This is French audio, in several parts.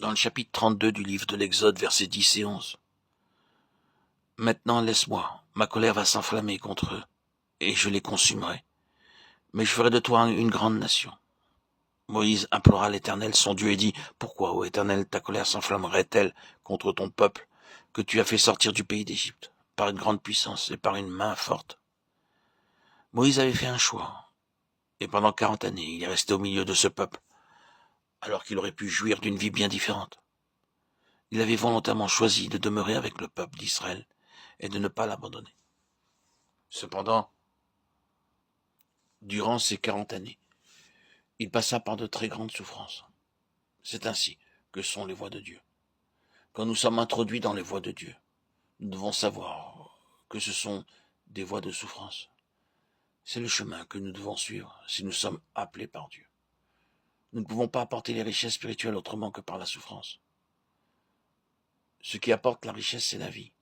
dans le chapitre 32 du livre de l'Exode, versets 10 et 11. « Maintenant laisse-moi, ma colère va s'enflammer contre eux, et je les consumerai. Mais je ferai de toi une grande nation. » Moïse implora l'Éternel, son Dieu, et dit, « Pourquoi, ô Éternel, ta colère s'enflammerait-elle contre ton peuple que tu as fait sortir du pays d'Égypte, par une grande puissance et par une main forte ?» Moïse avait fait un choix, et pendant 40 années, il est resté au milieu de ce peuple, alors qu'il aurait pu jouir d'une vie bien différente. Il avait volontairement choisi de demeurer avec le peuple d'Israël et de ne pas l'abandonner. Cependant, durant ces 40 années, il passa par de très grandes souffrances. C'est ainsi que sont les voies de Dieu. Quand nous sommes introduits dans les voies de Dieu, nous devons savoir que ce sont des voies de souffrance. C'est le chemin que nous devons suivre si nous sommes appelés par Dieu. Nous ne pouvons pas apporter les richesses spirituelles autrement que par la souffrance. Ce qui apporte la richesse, c'est la vie.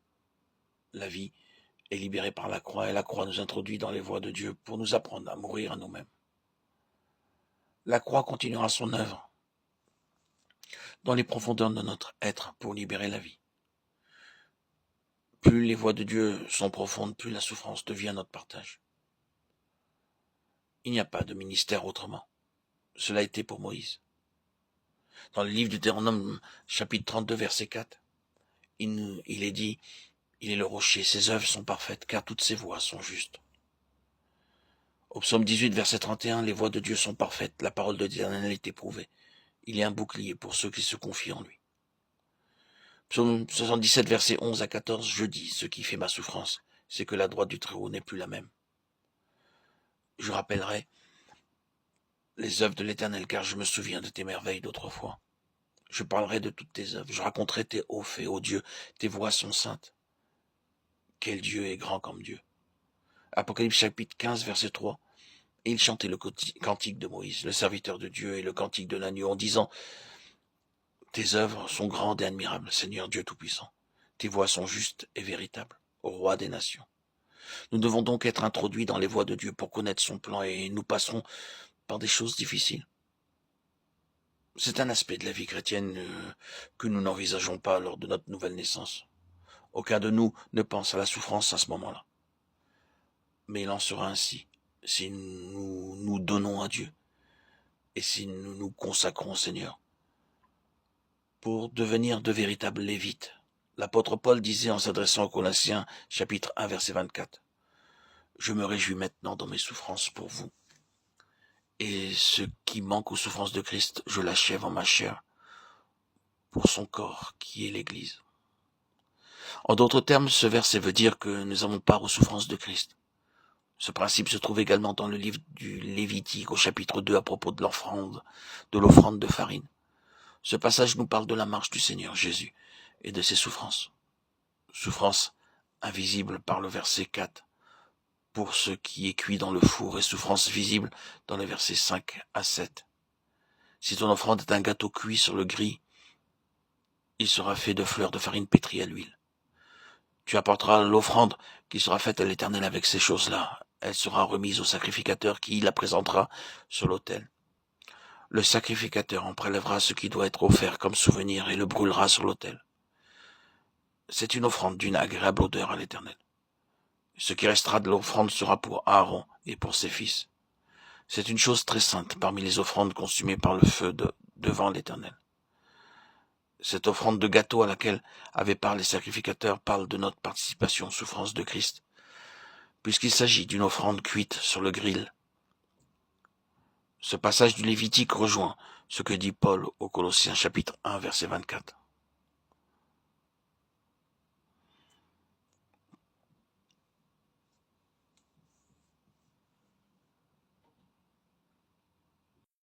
La vie est libérée par la croix, et la croix nous introduit dans les voies de Dieu pour nous apprendre à mourir à nous-mêmes. La croix continuera son œuvre dans les profondeurs de notre être pour libérer la vie. Plus les voies de Dieu sont profondes, plus la souffrance devient notre partage. Il n'y a pas de ministère autrement. Cela a été pour Moïse. Dans le livre du Deutéronome, chapitre 32, verset 4, il est dit, « Il est le rocher, ses œuvres sont parfaites, car toutes ses voies sont justes. » Au psaume 18, verset 31, « Les voies de Dieu sont parfaites, la parole de l'Éternel est éprouvée. Il est un bouclier pour ceux qui se confient en lui. » Psaume 77, verset 11 à 14, « Je dis, ce qui fait ma souffrance, c'est que la droite du Très-Haut n'est plus la même. Je rappellerai les œuvres de l'Éternel, car je me souviens de tes merveilles d'autrefois. Je parlerai de toutes tes œuvres, je raconterai tes hauts faits, ô Dieu, tes voies sont saintes. Quel Dieu est grand comme Dieu. » Apocalypse chapitre 15, verset 3. « Et il chantait le cantique de Moïse, le serviteur de Dieu, et le cantique de l'agneau, en disant, « Tes œuvres sont grandes et admirables, Seigneur Dieu Tout-Puissant. Tes voies sont justes et véritables, ô roi des nations. » Nous devons donc être introduits dans les voies de Dieu pour connaître son plan, et nous passerons par des choses difficiles. C'est un aspect de la vie chrétienne que nous n'envisageons pas lors de notre nouvelle naissance. Aucun de nous ne pense à la souffrance à ce moment-là. Mais il en sera ainsi si nous nous donnons à Dieu et si nous nous consacrons au Seigneur pour devenir de véritables lévites. L'apôtre Paul disait en s'adressant aux Colossiens, chapitre 1, verset 24, « Je me réjouis maintenant dans mes souffrances pour vous. Et ce qui manque aux souffrances de Christ, je l'achève en ma chair pour son corps qui est l'Église. » En d'autres termes, ce verset veut dire que nous avons part aux souffrances de Christ. Ce principe se trouve également dans le livre du Lévitique au chapitre 2 à propos de l'offrande de farine. Ce passage nous parle de la marche du Seigneur Jésus et de ses souffrances. Souffrance invisible par le verset 4 pour ce qui est cuit dans le four et souffrance visible dans les versets 5 à 7. Si ton offrande est un gâteau cuit sur le gris, il sera fait de fleurs de farine pétrie à l'huile. Tu apporteras l'offrande qui sera faite à l'Éternel avec ces choses-là. Elle sera remise au sacrificateur qui la présentera sur l'autel. Le sacrificateur en prélèvera ce qui doit être offert comme souvenir et le brûlera sur l'autel. C'est une offrande d'une agréable odeur à l'Éternel. Ce qui restera de l'offrande sera pour Aaron et pour ses fils. C'est une chose très sainte parmi les offrandes consumées par le feu devant l'Éternel. Cette offrande de gâteau à laquelle avaient part les sacrificateurs parle de notre participation aux souffrances de Christ, puisqu'il s'agit d'une offrande cuite sur le grill. Ce passage du Lévitique rejoint ce que dit Paul aux Colossiens chapitre 1 verset 24.